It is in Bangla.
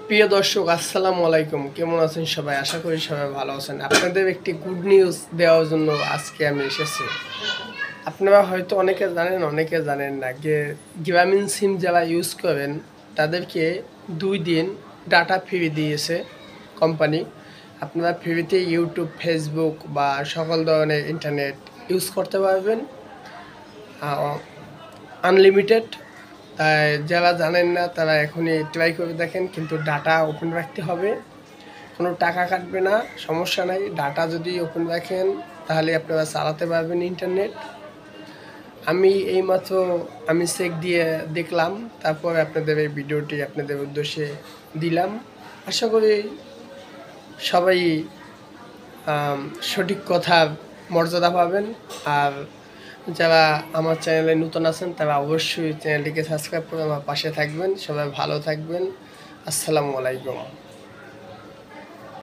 প্রিয় দর্শক আসসালামু আলাইকুম, কেমন আছেন সবাই? আশা করি সবাই ভালো আছেন। আপনাদের একটি গুড নিউজ দেওয়ার জন্য আজকে আমি এসেছি। আপনারা হয়তো অনেকে জানেন, অনেকে জানেন না যে গ্রামীণ সিম যারা ইউজ করেন তাদেরকে 2 দিন ডাটা ফ্রি দিয়েছে কোম্পানি। আপনারা ফ্রিতে ইউটিউব, ফেসবুক বা সকল ধরনের ইন্টারনেট ইউজ করতে পারবেন আনলিমিটেড। তাই যারা জানেন না তারা এখনই ট্রাই করে দেখেন, কিন্তু ডাটা ওপেন রাখতে হবে, কোনো টাকা কাটবে না, সমস্যা নাই। ডাটা যদি ওপেন রাখেন তাহলে আপনারা চালাতে পারবেন ইন্টারনেট। আমি এইমাত্র চেক দিয়ে দেখলাম, তারপর আপনাদের এই ভিডিওটি আপনাদের উদ্দেশ্যে দিলাম। আশা করি সবাই সঠিক কথার মর্যাদা পাবেন। আর যারা আমার চ্যানেলে নতুন আছেন তারা অবশ্যই চ্যানেলটিকে সাবস্ক্রাইব করে আমার পাশে থাকবেন। সবাই ভালো থাকবেন। আসসালামু আলাইকুম।